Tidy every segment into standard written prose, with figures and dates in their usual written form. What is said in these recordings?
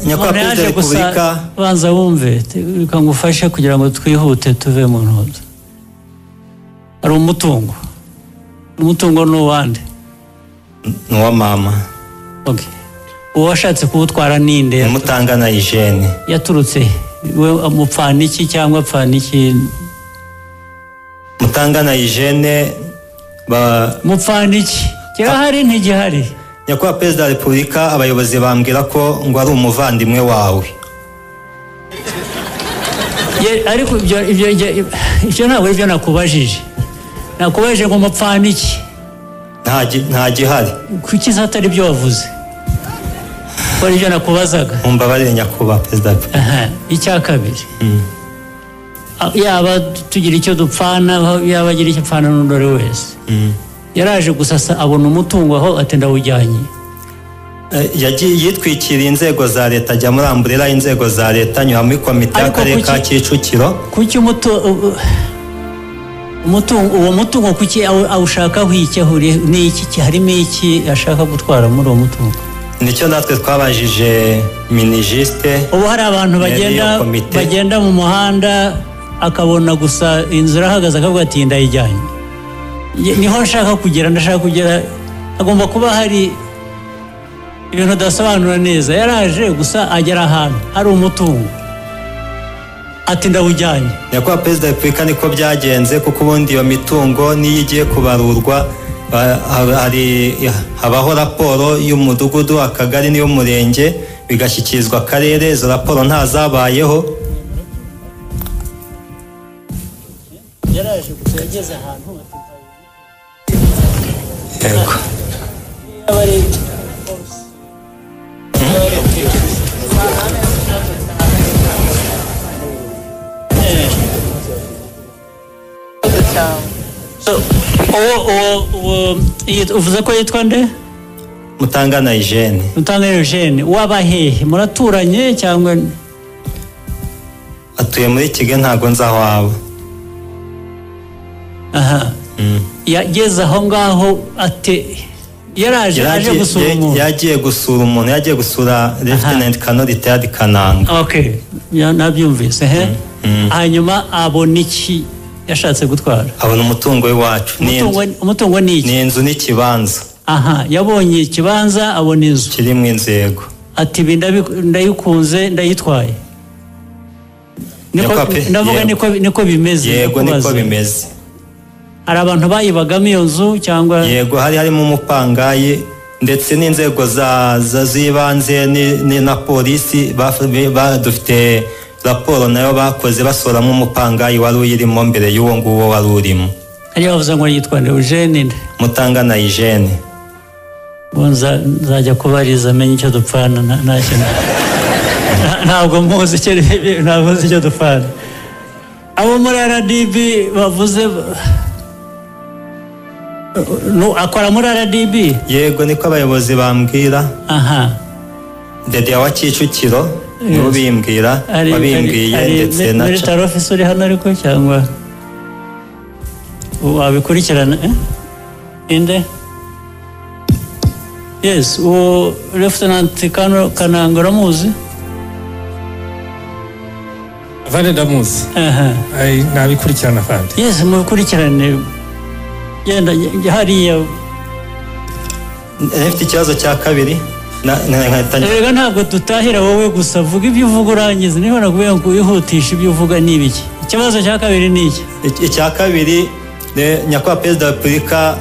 nyakubahwa Perezida wa Repubulika banza wumve bikangufasha kugira ngo twihute tuve mu ntozo. Ari umutungo n'uwande n'uwa mama. Okay. Uwashatse kuwutwara ninde? Mutangana Eugene. Yaturutse we amupfana iki cyangwa apfana iki? Mutangana Eugene mupfana iki? Kirahari ntigihari? Nyakubahwa Perezida wa Repubulika abayobozi bambwira ko ngo ari umuvandimwe wawe. Ariko ibyo ntabwo ibyo nakubajije. Nakubajije ngo mupfana iki? Nta gihari. Kuki atari byo wavuze? Ko ibyo nakubazaga. Mumbabarire nyakubahwa Perezida. Icya kabiri. Yaba tugira icyo dupfana, yaba agira icyo apfana n'undi wese. Yaraje gusasa abona umutungo aho atenda ujyanye. Yitwikiriye inzego za leta ajya muri amburera y'inzego za leta nyuma muri komite y'akarere ka Kicukiro. Kuki uwo mutungo kuki awushakaho iki ahuriye n'iki harimo iki ashaka gutwara muri uwo mutungo? Nicyo natwe twabajije minijiste. Ubu hari abantu bagenda mu muhanda akabona gusa inzira ahagaze akavuga ati ndayijyanye. Niho ndashaka kugera agomba kuba hari ibintu udasobanura neza. Yaraje gusa agera ahantu hari umutungo ati ndawujyanye. Nyakubahwa Perezida wa Repubulika niko byagenze kuko ubundi iyo mitungo niyo igiye kubarurwa habaho raporo y'umudugudu, akagari n'iy'umurenge bigashyikirizwa akarere. Izo raporo ntazabayeho. Yaraje gusa yageze ahantu yego. uvuze ko yitwa nde? Mutangana Eugene. Mutangana Eugene. Waba hehe? Muraturanye cyangwa? Atuye muri Kigali, ntago nzi aho aba. Aha. Yageze aho ngaho ate yaraje aje gusura umuntu. Yagiye gusura Lieutenant Colonel Retired Kananga. Okay. Nabyumvise hanyuma abona iki yashatse gutwara? Abona umutungo w'iwacu. Umutungo ni iki? Ni inzu n'ikibanza. Aha, yabonye ikibanza abona inzu kirimo inzego. Ati ndayikunze ndayitwaye. Niko bimeze. Yego niko bimeze. Hari abantu bayibagamo iyo nzu cyangwa? Yego harimo umupangayi ndetse n'inzego z'ibanze na polisi dufite raporo nayo bakoze basoramo umupangayi wari uyirimo mbere y'uwo nguwo wari urimo. Ari bavuze ngo yitwa Eugene. Mutangana Eugene. Nzajya kubariza amenye icyo dupfana ntabwo muzi icyo dupfana. Abo muri RDB bavuze akora muri RDB? Yego niko abayobozi bambwira. Aha. Dede wa Kicukiro nibo bimbwira, wabimbwiye ndetse na military officer uri hano ariko cyangwa wabikurikirana inde? Yes, Lieutenant Kananga uramuzi? Vale ndamuzi. Nabikurikirana kandi. Yes, mubikurikirane. Yenda hariya. Efite ikibazo cya kabiri. Rega ntabwo tutahira wowe gusa vuga ibyo uvuga urangiza. Niho nakubwiye ngo wihutisha ibyo uvuga n'ibiki. Ikibazo cya kabiri ni iki? Icya kabiri nyakubahwa Perezida wa Repubulika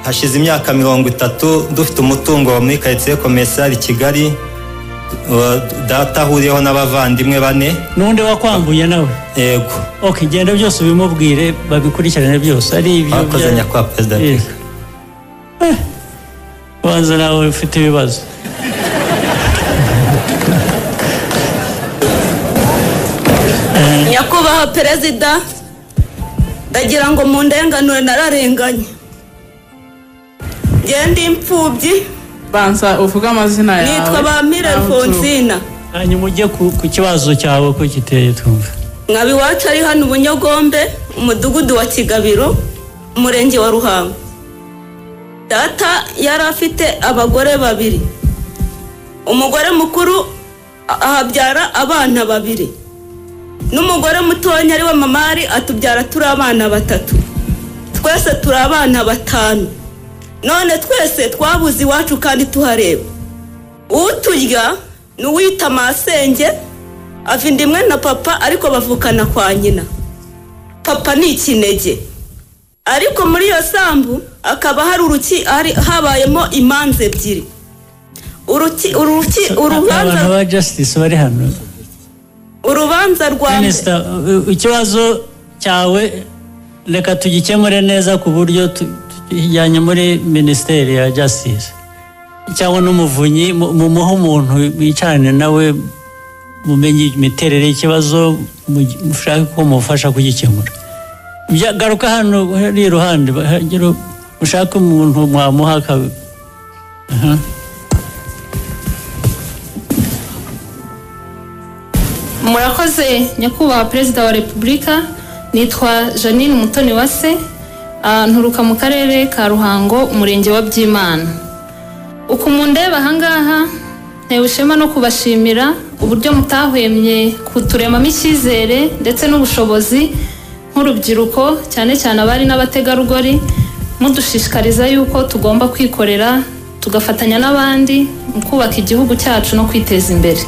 hashize imyaka 30 dufite umutungo muri quartier commercial Kigali. Data ahuriyeho n'abavandimwe 4. N'undi wakwambuye nawe? Yego. Okay, genda byose ubimubwire babikurikirane byose. Ari ibyo bakoze nyakubahwa Perezida wa Repubulika. Wanza nawe ufite ibibazo. Nyakubahwa Perezida, ndagira ngo mu ndenganure nararenganye. Genda imfubyi. Banza uvuga amazina yawe. Nitwa Bamire Alfonsina. Hanyuma ujye ku kibazo cyawe ko kiteye twumva. Mwabi wacu ari hano Bunyogombe, umudugudu wa Kigabiro, umurenge wa Ruhango. Data yari afite abagore 2. Umugore mukuru ahabyara abana 2 n'umugore mutonya ari wa mamari atubyara turi abana 3 twese turi abana 5 none twese twabuze iwacu kandi tuhareba uturya n'uwita masenge avindimwe na papa ariko bavukana kwa nyina papa ni ikinege ariko muri iyo sambu akaba hari habayemo imanza ebyiri urubanza rwa justice bari hano urubanza rwa Minister ikibazo cyawe reka tugikemure neza ku buryo tujyanye muri ministeri ya justice cyangwa n'umuvunyi mumuha umuntu bicarane nawe mumenye imiterere y'ikibazo mushaka ko mufasha kugikemura garuka hano hari iruhande ushaka umuntu mwamuha murakoze nyakubahwa perezida wa repubulika nitwa Janine Mutoniwase nturuka mu karere ka Ruhango umurenge wa Byimana uko mundeba ahangaha ntewe ishema no kubashimira uburyo mutahwemye kuturemamo icyizere ndetse n'ubushobozi nk'urubyiruko cyane cyane abari n'abategarugori mudushishikariza yuko tugomba kwikorera tugafatanya n'abandi mu kubaka igihugu cyacu no kwiteza imbere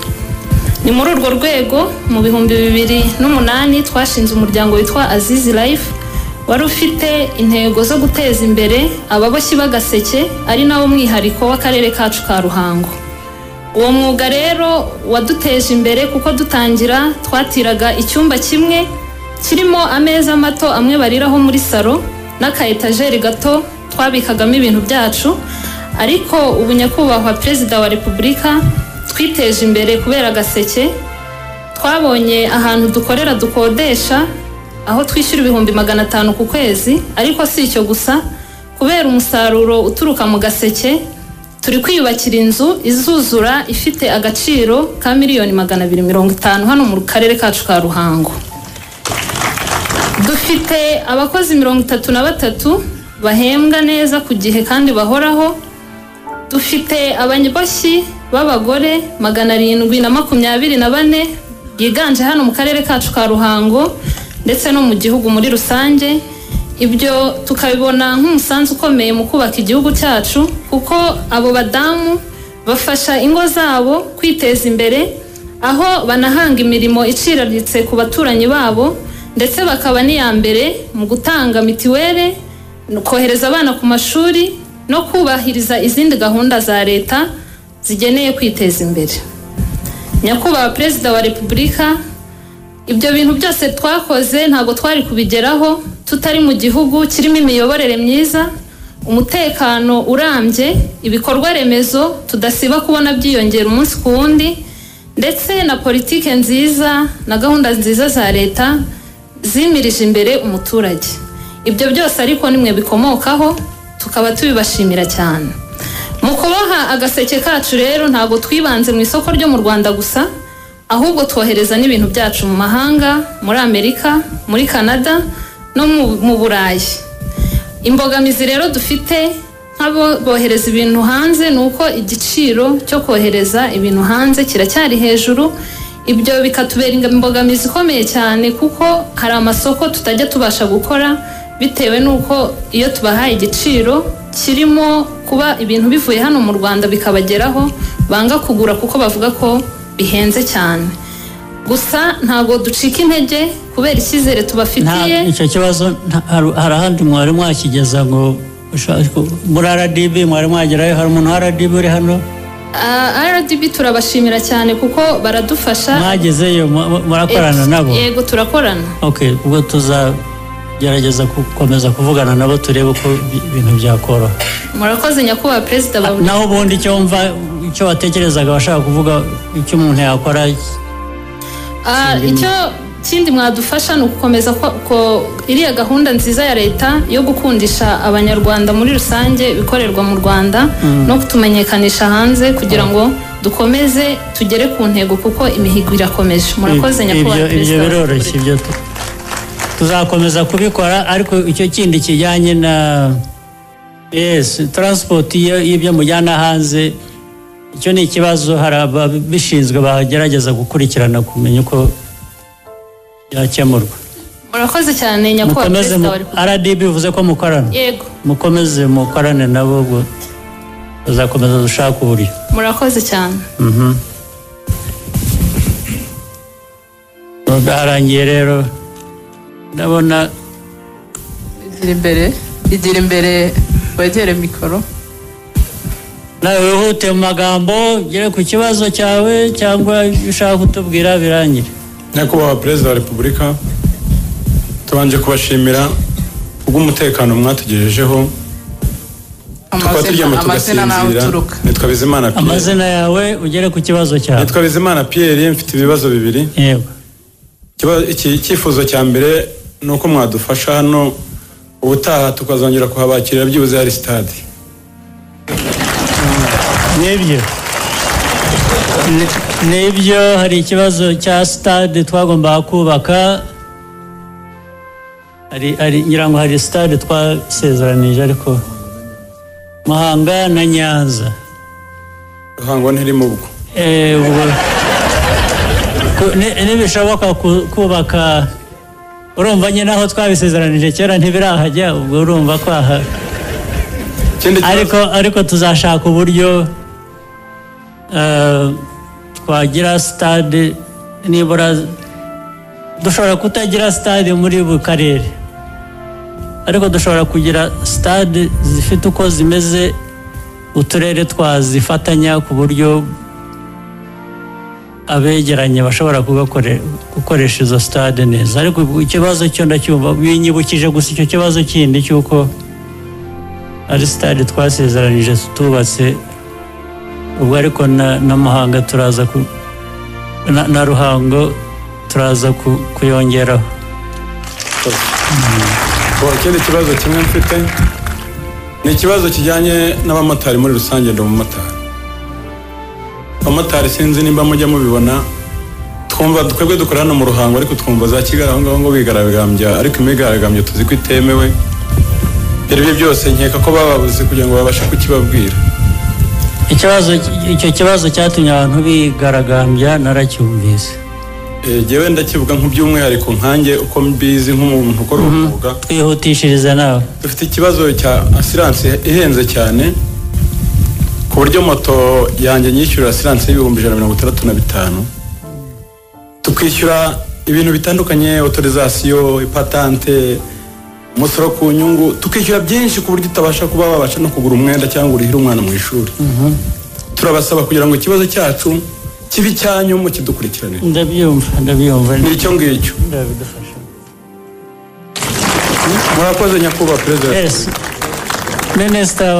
ni muri urwo rwego mu 2008 twashinze umuryango witwa Azizi Life wari ufite intego zo guteza imbere ababoshyi b'agaseke ari nawo mwihariko w'akarere kacu ka Ruhango uwo mwuga rero waduteje imbere kuko dutangira twatiraga icyumba kimwe kirimo ameza mato amwe bariraho muri salo n'aka etajeri gato twabikagamo ibintu byacu ariko ubu nyakubahwa perezida wa repubulika twiteje imbere kubera agaseke twabonye ahantu dukorera dukodesha aho twishyura 500 ku kwezi ariko si icyo gusa kubera umusaruro uturuka mu gaseke turi kwiyubakira inzu izuzura ifite agaciro ka miliyoni 250 hano mu karere kacu ka Ruhango dufite abakozi 33 bahembwa neza ku gihe kandi bahoraho dufite abanyaboshyi b'abagore 724 yiganje hano mu karere kacu ka Ruhango ndetse no mu gihugu muri rusange ibyo tukabibona nk'umusanzu ukomeye mu kubaka igihugu cyacu kuko abo badamu bafasha ingo zabo kwiteza imbere aho banahanga imirimo iciriritse ku baturanyi babo ndetse bakaba niya mbere mu gutanga mitiwere kohereza abana ku mashuri no kubahiriza izindi gahunda za leta zigeneye kwiteza imbere nyakubahwa perezida wa repubulika ibyo bintu byose twakoze ntago twari kubigeraho tutari mu gihugu kirimo imiyoborere myiza umutekano urambye ibikorwa remezo tudasiba kubona byiyongera umunsi ku wundi ndetse na politike nziza na gahunda nziza za leta zimirije imbere umuturage ibyo byose ariko nimwe bikomokaho tukaba tubibashimira cyane mu kuboha agaseke kacu rero ntago twibanze mu isoko ryo mu Rwanda gusa ahubwo twohereza n'ibintu byacu mu mahanga muri Amerika muri Canada no mu Burayi imbogamizi rero dufite nk'abo bohereza ibintu hanze nuko igiciro cyo kohereza ibintu hanze kiracyari hejuru ibyo bikatubera imbogamizi ikomeye cyane kuko hari amasoko tutajya tubasha gukora bitewe nuko iyo tubahaye igiciro kirimo kuba ibintu bivuye hano mu Rwanda bikabageraho banga kugura kuko bavuga ko bihenze cyane gusa ntago ducika intege kubera icyizere tubafitiye icyo kibazo hari ahandi mwari mwakigeza ngo muri RDB mwari mwagerayo hari umuntu wa RDB uri hano RDB turabashimira cyane kuko baradufasha mwagezeyo murakorana nabo yego turakorana okay ubwo tuzagerageza gukomeza kuvugana nabo turebe uko ibintu byakora murakoze nyakubahwa perezida naho ubundi icyo watekerezaga bashaka kuvuga icyo umuntu yakora icyo kindi mwadufasha ni ugukomeza ko iriya gahunda nziza ya leta yo gukundisha abanyarwanda muri rusange bikorerwa mu Rwanda no kutumenyekanisha hanze kugira ngo dukomeze tugere ku ntego kuko imihigo irakomeje murakoze nyakubahwa perezida ibyo biroroshye ibyo tuzakomeza kubikora ariko icyo kindi kijyanye na transport y'ibyo mujyana hanze icyo ni ikibazo hari ababishinzwe bagerageza gukurikirana kumenya uko yakemurwa. Murakoze cyane nyakubahwa perezida wa repubulika. RDB bivuze ko mukorana. Yego. Mukomeze mukorane nabo ubwo tuzakomeza dushaka uburyo. Murakoze cyane. Byarangiye rero ndabona igira imbere wegere mikoro. nawe wihute mu magambo ugere ku kibazo cyawe cyangwa ushaka kutubwira birangire. Nyakubahwa Perezida wa Repubulika, tubanje kubashimira kubw'umutekano mwatugejejeho. Tukaba turyama tugasinzira. Nitwa Bizimana Pierre. Amazina yawe ugere ku kibazo cyawe. Nitwa Bizimana Pierre, mfite ibibazo bibiri. Yego. Icyifuzo cya mbere ni uko mwadufasha hano ubutaha tukazongera kuhabakirira byibuze hari stade. Nibyo hari ikibazo cya stade twagombaga kubaka. Ngira ngo hari stade twasezeranije ariko Muhanga na Nyanza. Ruhango ntirimo ubwo. Nibishoboka kubaka urumva nyine aho twabisezeranije kera ntibirahajya ubwo urumva ko aha ariko tuzashaka uburyo twagira stade nibura dushobora kutagira stade muri buri karere ariko dushobora kugira stade zifite uko zimeze uturere twazifatanya ku buryo abegeranye bashobora gukoresha izo stade neza ariko ikibazo cyo ndacyumva binyibukije gusa icyo kibazo kindi cy'uko ari stade twasezeranije tutubatse ubwo ariko na Muhanga turaza na Ruhango turaza kuyongeraho. Ikindi kibazo kimwe mfite ni ikibazo kijyanye n'abamotari muri rusange. Ndi umumotari. Abamotari sinzi nimba mujya mubibona, twumva twebwe dukora hano mu Ruhango ariko twumva za Kigali aho ngaho ngo bigaragambya ariko imigaragambyo tuzi ko itemewe. Ibyo byose nkeka ko bababuze kugira ngo babashe kukibabwira. Icyo kibazo cyatumye abantu bigaragambya naracyumvise. Jewe ndakivuga nk'by'umwihariko nkanjye uko mbizi nk'umuntu ukora umwuga. Twihutishirize nawe. Dufite ikibazo cya assurance ihenze cyane ku buryo moto yanjye nyishyura assurance y'ibihumbi 165. Tukishyura ibintu bitandukanye, autorisation, patente, umusoro ku nyungu, tukishyura byinshi ku buryo utabasha kuba wabasha no kugura umwenda cyangwa urihira umwana mu ishuri. Turabasaba kugira ngo ikibazo cyacu kibi cyanyu mu kidukurikiranire. Ndabyumva. Ni icyo ngicyo. Ndabidufasha. Murakoze nyakubahwa Perezida. Yes. Minister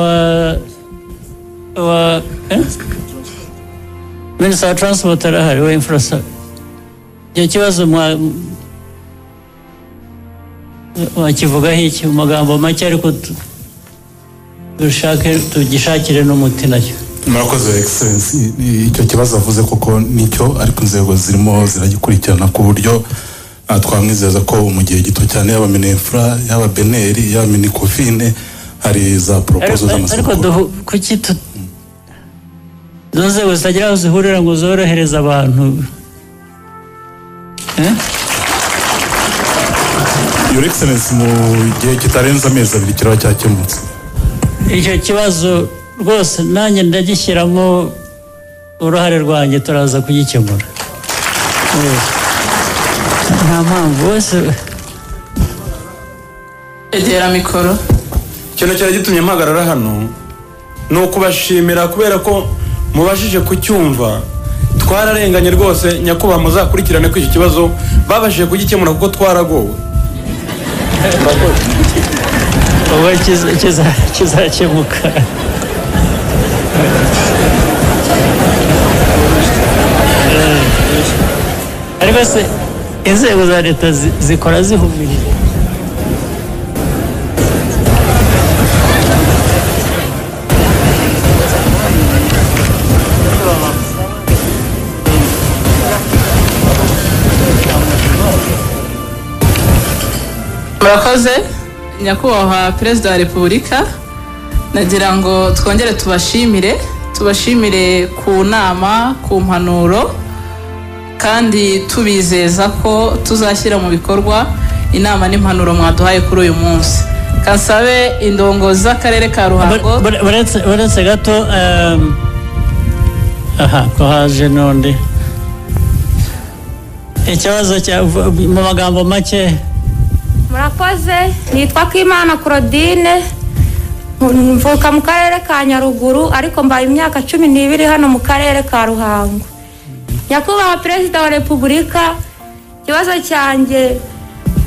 Minister wa Transport arahari wa infrastructure. Icyo kibazo wakivugaho iki mu magambo make ariko tugishakire n'umuti nacyo. Murakoze Excellency, icyo kibazo avuze koko nicyo ariko inzego zirimo ziragikurikirana ku buryo twamwizeza ko mu gihe gito cyane yaba Minefra yaba Beneri yaba Minicofine hari za proposal z'amasoko. Ariko kuki izo nzego zitagira aho zihurira ngo zorohereze abantu? Your Excellency, mu gihe kitarenze amezi 2 kiraba cyakemutse. Icyo kibazo rwose nanjye ndagishyiramo uruhare rwanjye turaza kugikemura. Nta mpamvu wese egera mikoro. Ikintu cyari gitumye mpagarara hano ni ukubashimira kubera ko mubashije kucyumva. Twararenganye rwose, nyakubahwa muzakurikirane ko iki kibazo babashije kugikemura kuko twaragowe. ubu kizakemuka. Ariko se inzego za leta zikora zihumirije. Murakoze nyakubahwa Perezida wa Repubulika, nagira ngo twongere tubashimire tubashimire ku nama ku mpanuro kandi tubizeza ko tuzashyira mu bikorwa inama n'impanuro mwaduhaye kuri uyu munsi. Kansabe indongozi z'akarere ka Ruhango baretse gato ko haje n'undi ikibazo mu magambo make. Murakoze, nitwa Kwimana Claudine, mvuka mu karere ka Nyaruguru ariko mbaye imyaka 12 hano mu karere ka Ruhango. Nyakubahwa Perezida wa Repubulika, ikibazo cyanjye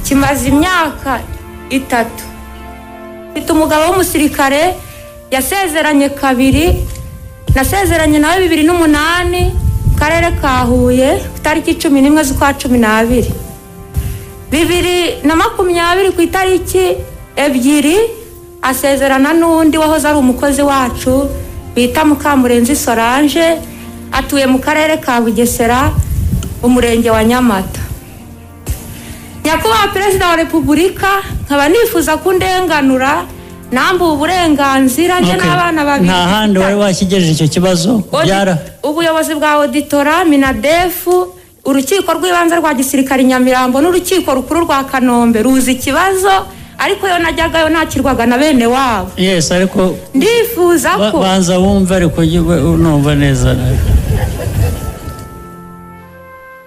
kimaze imyaka 3. Mfite umugabo w'umusirikare yasezeranye 2, nasezeranye nawe 2008 karere ka Huye tariki 11 z'ukwa 12. 2020 ku itariki 2 asezerana n'undi wahoze ari umukozi wacu bita Mukamurenzi Solange, atuye mu karere ka Bugesera umurenge wa Nyamata. Nyakubahwa Perezida wa Repubulika, nkaba nifuza kundenganura nambu uburenganzira nje n'abana babiri. Nta handi wari wakigejeje icyo kibazo byara ubuyobozi bwa auditora Minadefu, urukiko rw'ibanze rwa gisirikari Nyamirambo n'urukiko rukuru rwa Kanombe ruzi ikibazo, ariko yo najyagayo nakirwaga na bene wabo. Yes, ariko ndifuza ko banza wumva ariko numva neza.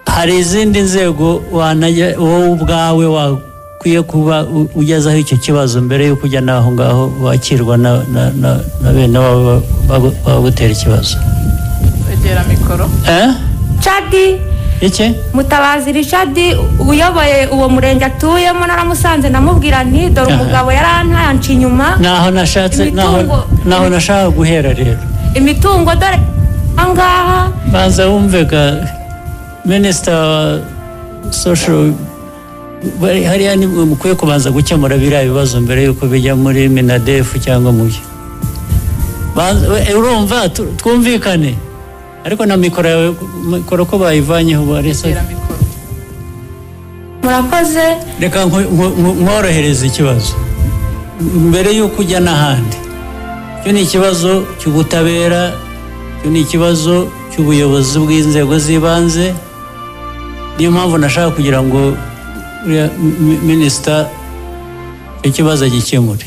Hari izindi nzego wowe ubwawe wakwiye kuba ugezaho icyo kibazo mbere yo kujya naho ngaho wakirwa na bene wabo bagutera ikibazo. Egera mikoro. Chadi iki Mutabazi Richard uyoboye uwo murenge atuyemo, naramusanze ndamubwira nti dore umugabo yarantanci inyuma. Naho nashatse naho nashaka guhera rero imitungo dore angaha. Banza wumvega Minister wa Social hariya ni mukwiye kubanza gukemura biriya bibazo mbere yuko bijya muri Minadefu cyangwa muye. Urumva twumvikane, ariko na mikoro ko bayivanyeho barese. Murakoze, reka nkorohereza ikibazo mbere yuko ujya n'ahandi. Cyo ni ikibazo cy'ubutabera, cyo ni ikibazo cy'ubuyobozi bw'inzego z'ibanze. Niyo mpamvu nashaka kugira ngo Minisita ikibazo gikemure.